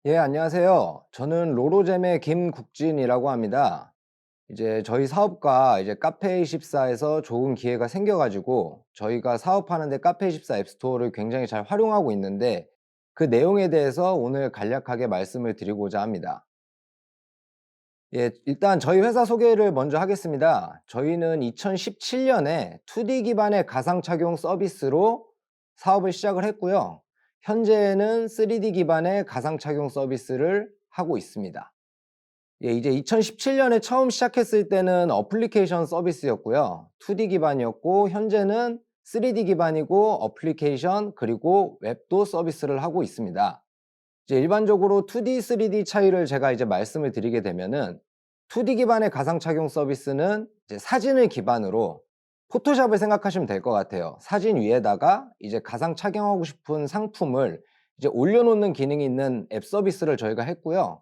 예, 안녕하세요. 저는 로로잼의 김국진이라고 합니다. 이제 저희 사업과 이제 카페24에서 좋은 기회가 생겨가지고 저희가 사업하는데 카페24 앱스토어를 굉장히 잘 활용하고 있는데 그 내용에 대해서 오늘 간략하게 말씀을 드리고자 합니다. 예, 일단 저희 회사 소개를 먼저 하겠습니다. 저희는 2017년에 2D 기반의 가상 착용 서비스로 사업을 시작을 했고요. 현재는 3D 기반의 가상 착용 서비스를 하고 있습니다. 예, 이제 2017년에 처음 시작했을 때는 어플리케이션 서비스였고요. 2D 기반이었고 현재는 3D 기반이고 어플리케이션 그리고 웹도 서비스를 하고 있습니다. 이제 일반적으로 2D, 3D 차이를 제가 이제 말씀을 드리게 되면은 2D 기반의 가상 착용 서비스는 이제 사진을 기반으로 포토샵을 생각하시면 될 것 같아요. 사진 위에다가 이제 가상 착용하고 싶은 상품을 이제 올려놓는 기능이 있는 앱 서비스를 저희가 했고요.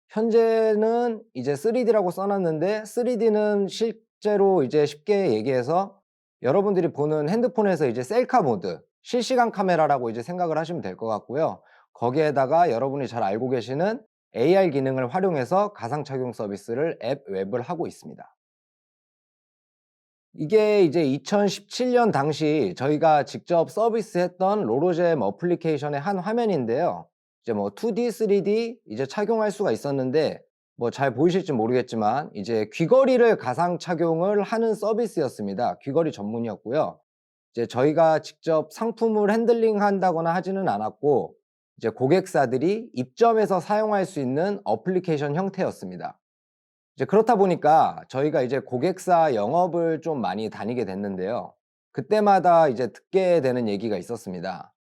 현재는 이제 3D라고 써놨는데 3D는 실제로 이제 쉽게 얘기해서 여러분들이 보는 핸드폰에서 이제 셀카 모드, 실시간 카메라라고 이제 생각을 하시면 될 것 같고요. 거기에다가 여러분이 잘 알고 계시는 AR 기능을 활용해서 가상 착용 서비스를 앱 웹을 하고 있습니다. 이게 이제 2017년 당시 저희가 직접 서비스했던 로로잼 어플리케이션의 한 화면인데요. 이제 뭐 2D, 3D 이제 착용할 수가 있었는데 뭐 잘 보이실지 모르겠지만 이제 귀걸이를 가상 착용을 하는 서비스였습니다. 귀걸이 전문이었고요. 이제 저희가 직접 상품을 핸들링 한다거나 하지는 않았고 이제 고객사들이 입점해서 사용할 수 있는 어플리케이션 형태였습니다. 이제 그렇다 보니까 저희가 이제 고객사 영업을 좀 많이 다니게 됐는데요. 그때마다 이제 듣게 되는 얘기가 있었습니다.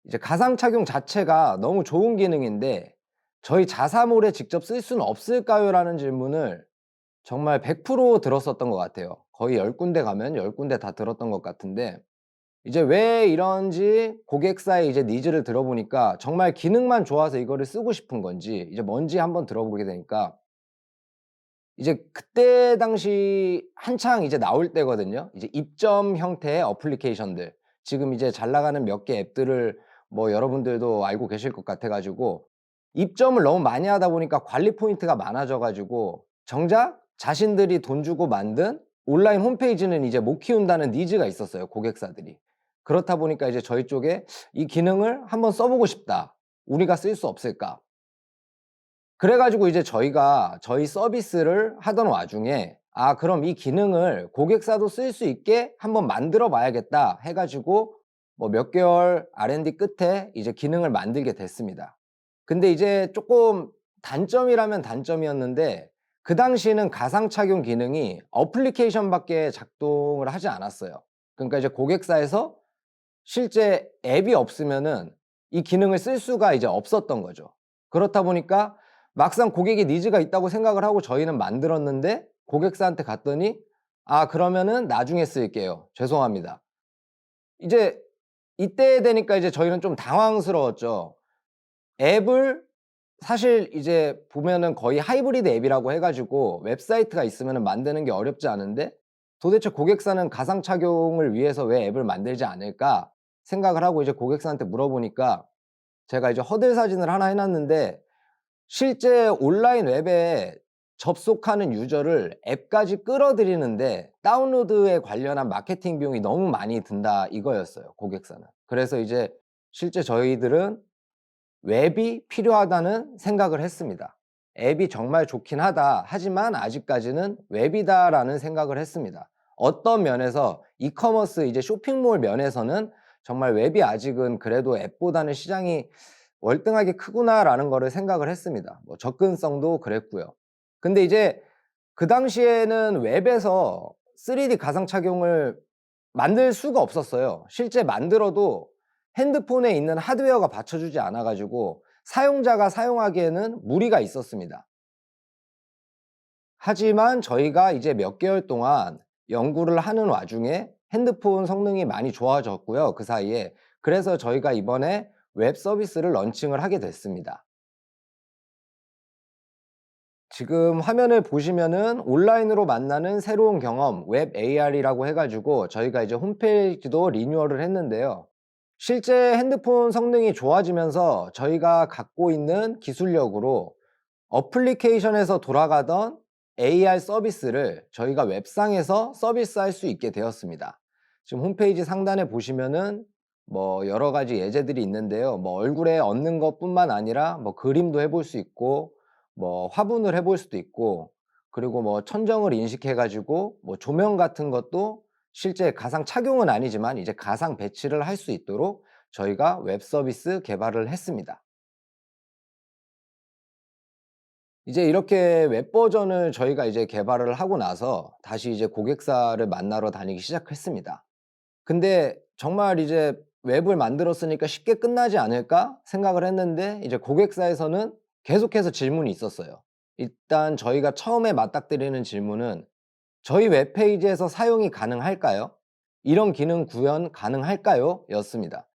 이제 가상 착용 자체가 너무 좋은 기능인데 "저희 자사몰에 직접 쓸 수는 없을까요?"라는 질문을 정말 100% 들었었던 것 같아요. 거의 10 군데 가면 10 군데 다 들었던 것 같은데 이제 왜 이런지 고객사의 이제 니즈를 들어보니까 정말 기능만 좋아서 이거를 쓰고 싶은 건지 이제 뭔지 한번 들어보게 되니까 이제 그때 당시 한창 이제 나올 때거든요. 이제 입점 형태의 어플리케이션들. 지금 이제 잘 나가는 몇 개 앱들을 뭐 여러분들도 알고 계실 것 같아 가지고 입점을 너무 많이 하다 보니까 관리 포인트가 많아져 가지고 정작 자신들이 돈 주고 만든 온라인 홈페이지는 이제 못 키운다는 니즈가 있었어요, 고객사들이. 그렇다 보니까 이제 저희 쪽에 '이 기능을 한번 써 보고 싶다. 우리가 쓸 수 없을까?' 그래 가지고 이제 저희가 저희 서비스를 하던 와중에 '아 그럼 이 기능을 고객사도 쓸 수 있게 한번 만들어 봐야겠다.' 해 가지고 뭐 몇 개월 R&D 끝에 이제 기능을 만들게 됐습니다. 근데 이제 쪼끔 단점이라면 단점이었는데 그 당시에는 가상 착용 기능이 어플리케이션 밖에 작동을 하지 않았어요. 그러니까 이제 고객사에서 실제 앱이 없으면은 이 기능을 쓸 수가 이제 없었던 거죠. 그렇다 보니까 막상 고객이 니즈가 있다고 생각을 하고 저희는 만들었는데 고객사한테 갔더니 "아 그러면은 나중에 쓸게요. 죄송합니다." 이제 이때 되니까 이제 저희는 좀 당황스러웠죠. 앱을 사실 이제 보면은 거의 하이브리드 앱이라고 해 가지고 웹사이트가 있으면은 만드는 게 어렵지 않은데 '도대체 고객사는 가상 착용을 위해서 왜 앱을 만들지 않을까?' 생각을 하고 이제 고객사한테 물어보니까 제가 이제 허들 사진을 하나 해 놨는데 실제 온라인 웹에 접속하는 유저를 앱까지 끌어들이는데 다운로드에 관련한 마케팅 비용이 너무 많이 든다 이거였어요, 고객사는. 그래서 이제 실제 저희들은 '웹이 필요하다.'는 생각을 했습니다. '앱이 정말 좋긴 하다. 하지만 아직까지는 웹이다.'라는 생각을 했습니다. 어떤 면에서 이커머스 이제 쇼핑몰 면에서는 정말 '웹이 아직은 그래도 앱보다는 시장이 월등하게 크구나.'라는 거를 생각을 했습니다. 뭐 접근성도 그랬고요. 근데 이제 그 당시에는 웹에서 3D 가상 착용을 만들 수가 없었어요. 실제 만들어도 핸드폰에 있는 하드웨어가 받쳐주지 않아 가지고 사용자가 사용하기에는 무리가 있었습니다. 하지만 저희가 이제 몇 개월 동안 연구를 하는 와중에 핸드폰 성능이 많이 좋아졌고요, 그 사이에. 그래서 저희가 이번에 웹 서비스를 런칭을 하게 됐습니다. 지금 화면을 보시면은 온라인으로 만나는 새로운 경험 웹 AR이라고 해 가지고 저희가 이제 홈페이지도 리뉴얼을 했는데요. 실제 핸드폰 성능이 좋아지면서 저희가 갖고 있는 기술력으로 어플리케이션에서 돌아가던 AR 서비스를 저희가 웹상에서 서비스할 수 있게 되었습니다. 지금 홈페이지 상단에 보시면은 뭐 여러 가지 예제들이 있는데요. 뭐 얼굴에 얹는 것뿐만 아니라 뭐 그림도 해볼 수 있고 뭐 화분을 해볼 수도 있고, 그리고 뭐 천정을 인식해 가지고 뭐 조명 같은 것도 실제 가상 착용은 아니지만 이제 가상 배치를 할 수 있도록 저희가 웹 서비스 개발을 했습니다. 이제 이렇게 웹 버전을 저희가 이제 개발을 하고 나서 다시 이제 고객사를 만나러 다니기 시작했습니다. 근데 정말 이제 '웹을 만들었으니까 쉽게 끝나지 않을까?' 생각을 했는데, 이제 고객사에서는 계속해서 질문이 있었어요. 일단 저희가 처음에 맞닥뜨리는 질문은 "저희 웹페이지에서 사용이 가능할까요? 이런 기능 구현 가능할까요?" 였습니다.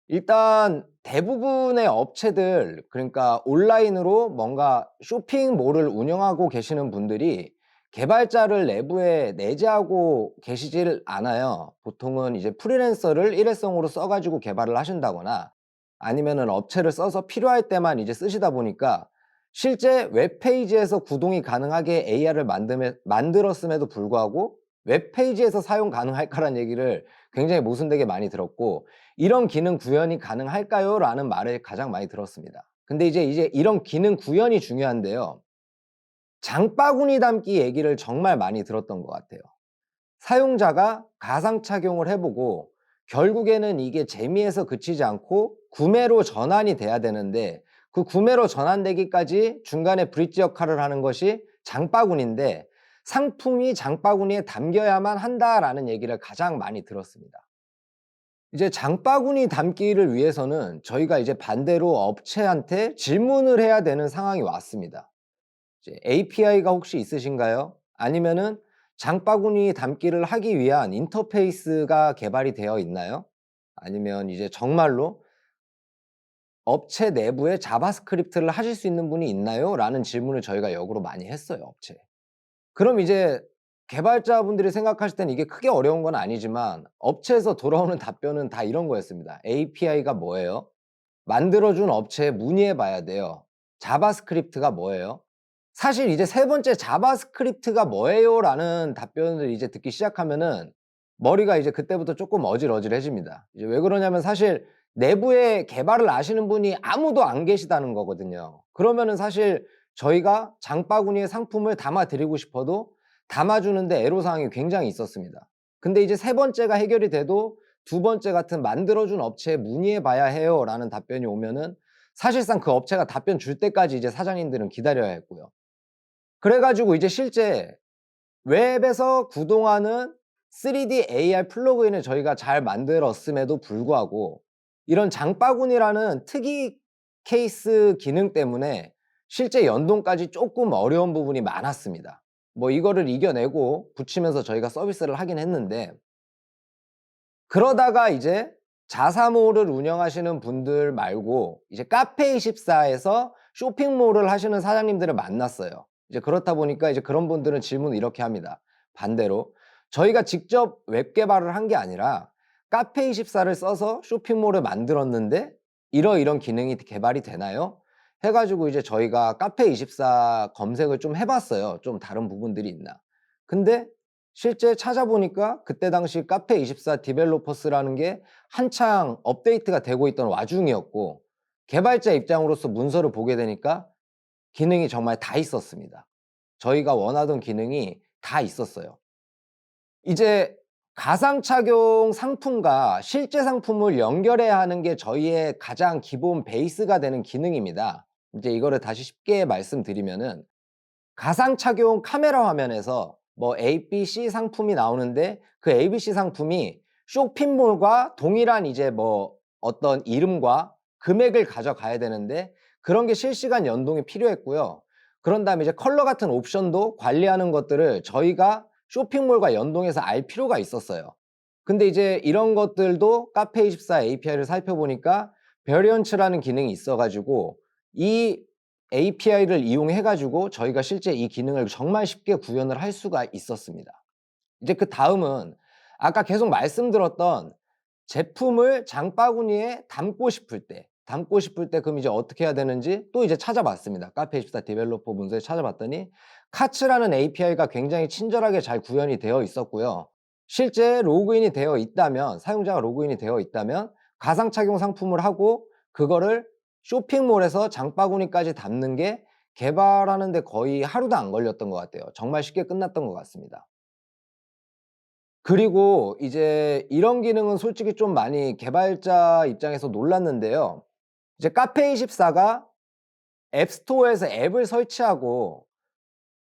일단 대부분의 업체들, 그러니까 온라인으로 뭔가 쇼핑몰을 운영하고 계시는 분들이 개발자를 내부에 내재하고 계시질 않아요. 보통은 이제 프리랜서를 일회성으로 써 가지고 개발을 하신다거나 아니면은 업체를 써서 필요할 때만 이제 쓰시다 보니까 실제 웹페이지에서 구동이 가능하게 AR을 만들었음에도 불구하고 "웹페이지에서 사용 가능할까?"라는 얘기를 굉장히 모순되게 많이 들었고, "이런 기능 구현이 가능할까요?" 라는 말을 가장 많이 들었습니다. 근데 이제 이런 기능 구현이 중요한데요. 장바구니 담기 얘기를 정말 많이 들었던 것 같아요. 사용자가 가상 착용을 해 보고 결국에는 이게 재미에서 그치지 않고 구매로 전환이 돼야 되는데, 그 구매로 전환되기까지 중간에 브릿지 역할을 하는 것이 장바구니인데, "상품이 장바구니에 담겨야만 한다."라는 얘기를 가장 많이 들었습니다. 이제 장바구니 담기를 위해서는 저희가 이제 반대로 업체한테 질문을 해야 되는 상황이 왔습니다. 이제 "API가 혹시 있으신가요? 아니면은 장바구니 담기를 하기 위한 인터페이스가 개발이 되어 있나요? 아니면 이제 정말로 업체 내부에 자바스크립트를 하실 수 있는 분이 있나요?" 라는 질문을 저희가 역으로 많이 했어요, 업체에. 그럼 이제 개발자분들이 생각하실 때는 이게 크게 어려운 건 아니지만 업체에서 돌아오는 답변은 다 이런 거였습니다. "API가 뭐예요? 만들어 준 업체에 문의해 봐야 돼요. 자바스크립트가 뭐예요?" 사실 이제 세 번째 "자바스크립트가 뭐예요?"라는 답변을 이제 듣기 시작하면은 머리가 이제 그때부터 쪼끔 어질어질해집니다. 이제 왜 그러냐면 사실 내부에 개발을 아시는 분이 아무도 안 계시다는 거거든요. 그러면은 사실 저희가 장바구니에 상품을 담아 드리고 싶어도 담아 주는데 애로사항이 굉장히 있었습니다. 근데 이제 세 번째가 해결이 돼도 두 번째 같은 "만들어 준 업체에 문의해 봐야 해요."라는 답변이 오면은 사실상 그 업체가 답변 줄 때까지 이제 사장님들은 기다려야 했고요. 그래 가지고 이제 실제 웹에서 구동하는 3D AR 플러그인을 저희가 잘 만들었음에도 불구하고 이런 장바구니라는 특이 케이스 기능 때문에 실제 연동까지 쪼끔 어려운 부분이 많았습니다. 뭐 이거를 이겨내고 붙이면서 저희가 서비스를 하긴 했는데, 그러다가 이제 자사몰을 운영하시는 분들 말고 이제 카페24에서 쇼핑몰을 하시는 사장님들을 만났어요. 이제 그렇다 보니까 이제 그런 분들은 질문을 이렇게 합니다. 반대로 "저희가 직접 웹 개발을 한 게 아니라 카페24를 써서 쇼핑몰을 만들었는데 이러이런 기능이 개발이 되나요?" 해 가지고 이제 저희가 카페24 검색을 좀 해 봤어요, 좀 다른 부분들이 있나. 근데 실제 찾아보니까 그때 당시 카페24 디벨로퍼스라는 게 한창 업데이트가 되고 있던 와중이었고, 개발자 입장으로서 문서를 보게 되니까 기능이 정말 다 있었습니다. 저희가 원하던 기능이 다 있었어요. 이제 가상 착용 상품과 실제 상품을 연결해야 하는 게 저희의 가장 기본 베이스가 되는 기능입니다. 이제 이거를 다시 쉽게 말씀드리면은 가상 착용 카메라 화면에서 뭐 ABC 상품이 나오는데 그 ABC 상품이 쇼핑몰과 동일한 이제 뭐 어떤 이름과 금액을 가져가야 되는데 그런 게 실시간 연동이 필요했고요. 그런 다음에 이제 컬러 같은 옵션도 관리하는 것들을 저희가 쇼핑몰과 연동해서 알 필요가 있었어요. 근데 이제 이런 것들도 카페24 API를 살펴보니까 베리언츠라는 기능이 있어 가지고 이 API를 이용해 가지고 저희가 실제 이 기능을 정말 쉽게 구현을 할 수가 있었습니다. 이제 그다음은 아까 계속 말씀드렸던 제품을 장바구니에 담고 싶을 때 그럼 이제 어떻게 해야 되는지 또 이제 찾아봤습니다. 카페24 디벨로퍼 문서에 찾아봤더니 카츠라는 API가 굉장히 친절하게 잘 구현이 되어 있었고요. 실제 로그인이 되어 있다면, 사용자가 로그인이 되어 있다면 가상 착용 상품을 하고 그거를 쇼핑몰에서 장바구니까지 담는 게 개발하는 데 거의 하루도 안 걸렸던 것 같아요. 정말 쉽게 끝났던 것 같습니다. 그리고 이제 이런 기능은 솔직히 좀 많이 개발자 입장에서 놀랐는데요. 이제 카페24가 앱스토어에서 앱을 설치하고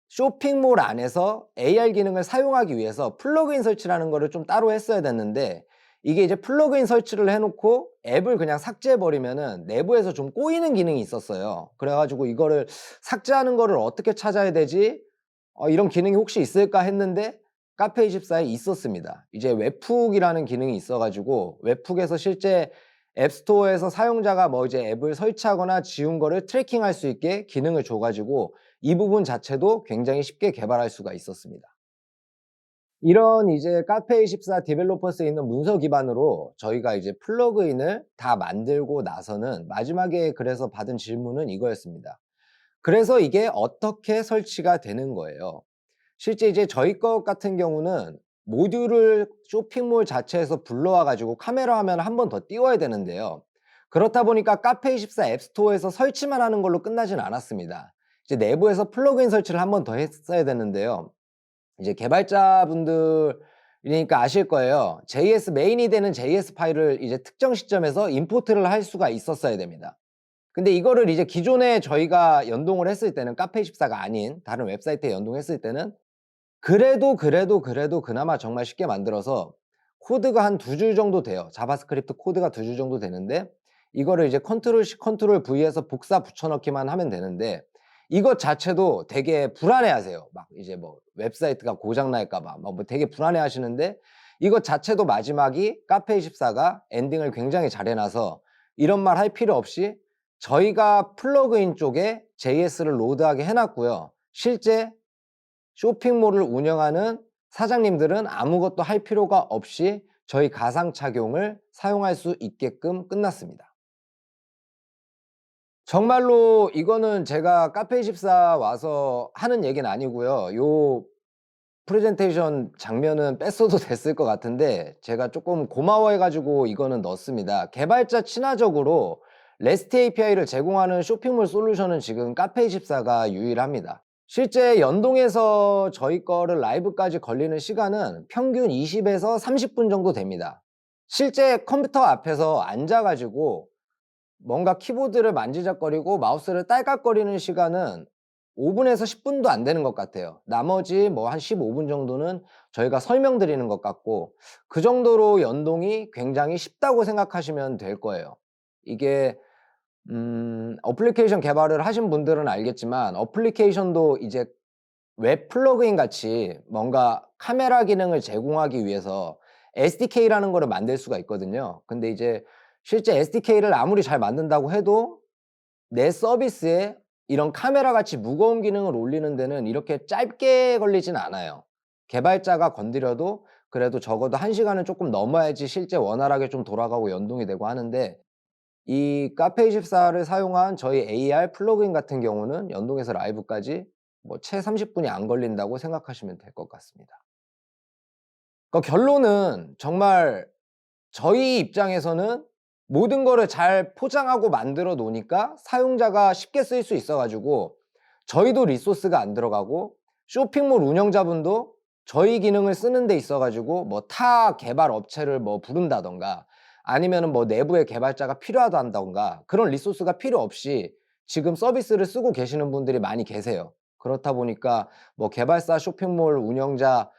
쇼핑몰 안에서 AR 기능을 사용하기 위해서 플러그인 설치라는 거를 좀 따로 했어야 됐는데, 이게 이제 플러그인 설치를 해 놓고 앱을 그냥 삭제해 버리면은 내부에서 좀 꼬이는 기능이 있었어요. 그래 가지고 이거를 삭제하는 거를 어떻게 찾아야 되지? 이런 기능이 혹시 있을까 했는데 카페24에 있었습니다. 이제 웹훅이라는 기능이 있어 가지고 웹훅에서 실제 앱스토어에서 사용자가 뭐 이제 앱을 설치하거나 지운 거를 트래킹할 수 있게 기능을 줘 가지고 이 부분 자체도 굉장히 쉽게 개발할 수가 있었습니다. 이런 이제 카페24 디벨로퍼스에 있는 문서 기반으로 저희가 이제 플러그인을 다 만들고 나서는 마지막에 그래서 받은 질문은 이거였습니다. 그래서 이게 어떻게 설치가 되는 거예요? 실제 이제 저희 것 같은 경우는 모듈을 쇼핑몰 자체에서 불러와 가지고 카메라 화면을 한 번 더 띄워야 되는데요. 그렇다 보니까 카페24 앱스토어에서 설치만 하는 걸로 끝나진 않았습니다. 이제 내부에서 플러그인 설치를 한 번 더 했어야 되는데요. 이제 개발자분들이니까 아실 거예요. JS 메인이 되는 JS 파일을 이제 특정 시점에서 임포트를 할 수가 있었어야 됩니다. 근데 이거를 이제 기존에 저희가 연동을 했을 때는 카페24가 아닌 다른 웹사이트에 연동했을 때는 그래도 그나마 정말 쉽게 만들어서 코드가 한 2줄 정도 돼요. 자바스크립트 코드가 2줄 정도 되는데 이거를 이제 컨트롤 C 컨트롤 V에서 복사 붙여 넣기만 하면 되는데 이것 자체도 되게 불안해하세요. 막 이제 뭐 웹사이트가 고장 날까 봐 뭐 되게 불안해하시는데, 이것 자체도 마지막이 카페24가 엔딩을 굉장히 잘해 놔서 이런 말 할 필요 없이 저희가 플러그인 쪽에 JS를 로드하게 해 놨고요. 실제 쇼핑몰을 운영하는 사장님들은 아무것도 할 필요가 없이 저희 가상 착용을 사용할 수 있게끔 끝났습니다. 정말로 이거는 제가 카페24 와서 하는 얘기는 아니고요. 요 프레젠테이션 장면은 뺐어도 됐을 것 같은데 제가 쪼끔 고마워해 가지고 이거는 넣었습니다. 개발자 친화적으로 REST API를 제공하는 쇼핑몰 솔루션은 지금 카페24가 유일합니다. 실제 연동해서 저희 거를 라이브까지 걸리는 시간은 평균 20에서 30분 정도 됩니다. 실제 컴퓨터 앞에서 앉아 가지고 뭔가 키보드를 만지작거리고 마우스를 딸깍거리는 시간은 5 분에서 10 분도 안 되는 것 같아요. 나머지 뭐 한 15분 정도는 저희가 설명드리는 것 같고, 그 정도로 연동이 굉장히 쉽다고 생각하시면 될 거예요. 이게 어플리케이션 개발을 하신 분들은 알겠지만 어플리케이션도 이제 웹 플러그인 같이 뭔가 카메라 기능을 제공하기 위해서 SDK라는 거를 만들 수가 있거든요. 근데 이제 실제 SDK를 아무리 잘 만든다고 해도 내 서비스에 이런 카메라 같이 무거운 기능을 올리는 데는 이렇게 짧게 걸리진 않아요. 개발자가 건드려도 그래도 적어도 1 시간은 쪼끔 넘어야지 실제 원활하게 좀 돌아가고 연동이 되고 하는데, 이 카페24를 사용한 저희 AR 플러그인 같은 경우는 연동해서 라이브까지 뭐 채 30 분이 안 걸린다고 생각하시면 될 것 같습니다. 그러니까 결론은 정말 저희 입장에서는 모든 거를 잘 포장하고 만들어 놓으니까 사용자가 쉽게 쓸 수 있어 가지고 저희도 리소스가 안 들어가고 쇼핑몰 운영자분도 저희 기능을 쓰는 데 있어 가지고 뭐 타 개발 업체를 뭐 부른다든가 아니면은 뭐 내부에 개발자가 필요하다던가 그런 리소스가 필요 없이 지금 서비스를 쓰고 계시는 분들이 많이 계세요. 그렇다 보니까 뭐 개발사, 쇼핑몰 운영자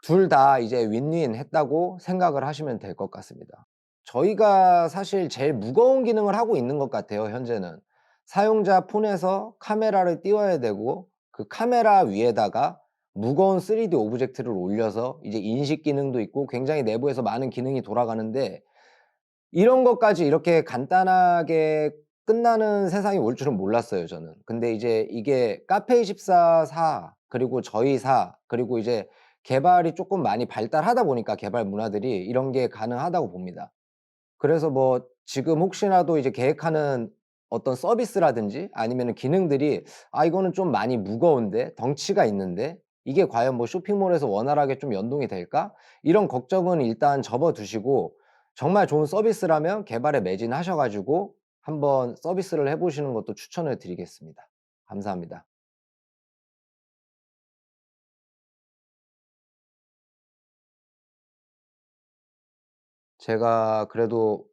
둘 다 이제 윈윈 했다고 생각을 하시면 될 것 같습니다. 저희가 사실 제일 무거운 기능을 하고 있는 것 같아요, 현재는. 사용자 폰에서 카메라를 띄워야 되고 그 카메라 위에다가 무거운 3D 오브젝트를 올려서 이제 인식 기능도 있고 굉장히 내부에서 많은 기능이 돌아가는데, 이런 것까지 이렇게 간단하게 끝나는 세상이 올 줄은 몰랐어요, 저는. 근데 이제 이게 카페24 사 그리고 저희 사 그리고 이제 개발이 쪼끔 많이 발달하다 보니까 개발 문화들이 이런 게 가능하다고 봅니다. 그래서 뭐 지금 혹시라도 이제 계획하는 어떤 서비스라든지 아니면은 기능들이 '아 이거는 좀 많이 무거운데 덩치가 있는데 이게 과연 뭐 쇼핑몰에서 원활하게 좀 연동이 될까?' 이런 걱정은 일단 접어 두시고 정말 좋은 서비스라면 개발에 매진하셔 가지고 한번 서비스를 해 보시는 것도 추천을 드리겠습니다. 감사합니다. 제가 그래도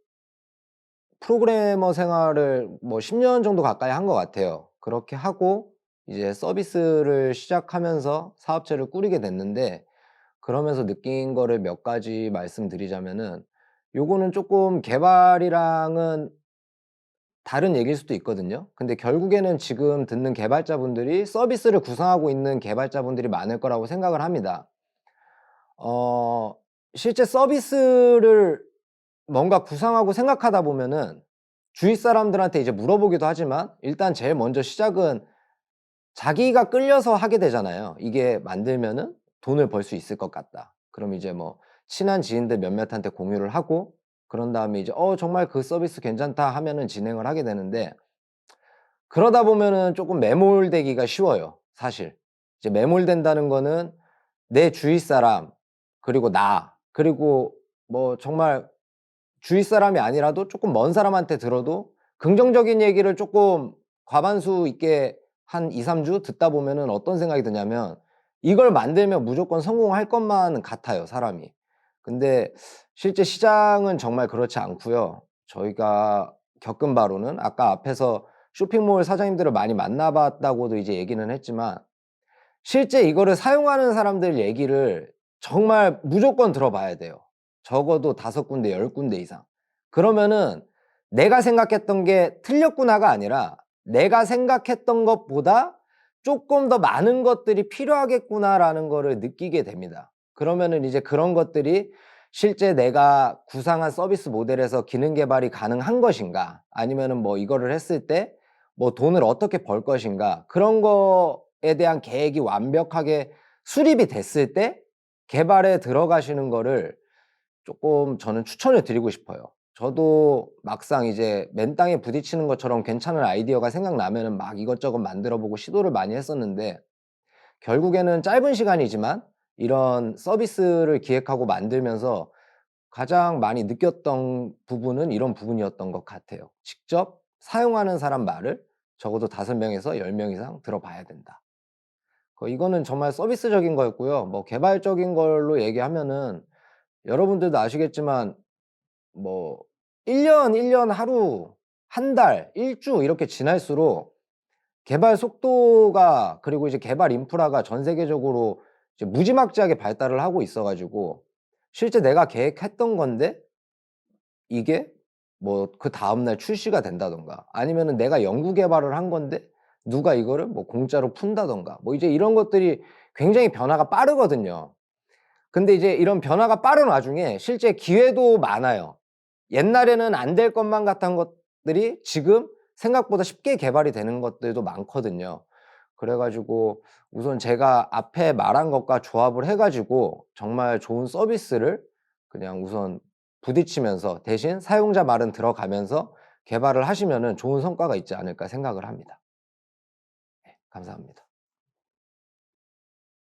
프로그래머 생활을 뭐 10년 정도 가까이 한 것 같아요. 그렇게 하고 이제 서비스를 시작하면서 사업체를 꾸리게 됐는데 그러면서 느낀 거를 몇 가지 말씀드리자면은 요거는 쪼끔 개발이랑은 다른 얘기일 수도 있거든요. 근데 결국에는 지금 듣는 개발자분들이 서비스를 구상하고 있는 개발자분들이 많을 거라고 생각을 합니다. 어 실제 서비스를 뭔가 구상하고 생각하다 보면은 주위 사람들한테 이제 물어보기도 하지만 일단 제일 먼저 시작은 자기가 끌려서 하게 되잖아요. '이게 만들면은 돈을 벌 수 있을 것 같다.' 그럼 이제 뭐 친한 지인들 몇몇한테 공유를 하고 그런 다음에 이제 "어 정말 그 서비스 괜찮다." 하면은 진행을 하게 되는데 그러다 보면은 쪼끔 매몰되기가 쉬워요 사실. 이제 매몰된다는 거는 내 주위 사람 그리고 나 그리고 뭐 정말 주위 사람이 아니라도 쪼끔 먼 사람한테 들어도 긍정적인 얘기를 쪼끔 과반수 있게 한 2-3주 듣다 보면은 어떤 생각이 드냐면 이걸 만들면 무조건 성공할 것만 같아요 사람이. 근데 실제 시장은 정말 그렇지 않고요. 저희가 겪은 바로는 아까 앞에서 쇼핑몰 사장님들을 많이 만나 봤다고도 이제 얘기는 했지만 실제 이거를 사용하는 사람들 얘기를 정말 무조건 들어봐야 돼요. 적어도 5 군데 10 군데 이상. 그러면은 '내가 생각했던 게 틀렸구나.'가 아니라 '내가 생각했던 것보다 쪼끔 더 많은 것들이 필요하겠구나.'라는 거를 느끼게 됩니다. 그러면은 이제 그런 것들이 실제 내가 구상한 서비스 모델에서 기능 개발이 가능한 것인가 아니면은 뭐 이거를 했을 때 뭐 돈을 어떻게 벌 것인가 그런 거에 대한 계획이 완벽하게 수립이 됐을 때 개발에 들어가시는 거를 쪼끔 저는 추천을 드리고 싶어요. 저도 막상 이제 맨 땅에 부딪히는 것처럼 괜찮은 아이디어가 생각나면은 막 이것저것 만들어 보고 시도를 많이 했었는데 결국에는 짧은 시간이지만 이런 서비스를 기획하고 만들면서 가장 많이 느꼈던 부분은 이런 부분이었던 것 같아요. '직접 사용하는 사람 말을 적어도 5 명에서 10명 이상 들어봐야 된다.' 이거는 정말 서비스적인 거였고요. 뭐 개발적인 걸로 얘기하면은 여러분들도 아시겠지만 뭐 1 년 하루, 한 달, 1주 이렇게 지날수록 개발 속도가 그리고 이제 개발 인프라가 전 세계적으로 이제 무지막지하게 발달을 하고 있어 가지고 실제 내가 계획했던 건데 이게 뭐 그다음 날 출시가 된다든가 아니면은 내가 연구 개발을 한 건데 누가 이거를 뭐 공짜로 푼다든가 뭐 이제 이런 것들이 굉장히 변화가 빠르거든요. 근데 이제 이런 변화가 빠른 와중에 실제 기회도 많아요. 옛날에는 안 될 것만 같은 것들이 지금 생각보다 쉽게 개발이 되는 것들도 많거든요. 그래 가지고 우선 제가 앞에 말한 것과 조합을 해 가지고 정말 좋은 서비스를 그냥 우선 부딪히면서 대신 사용자 말은 들어가면서 개발을 하시면은 좋은 성과가 있지 않을까 생각을 합니다. 네 감사합니다.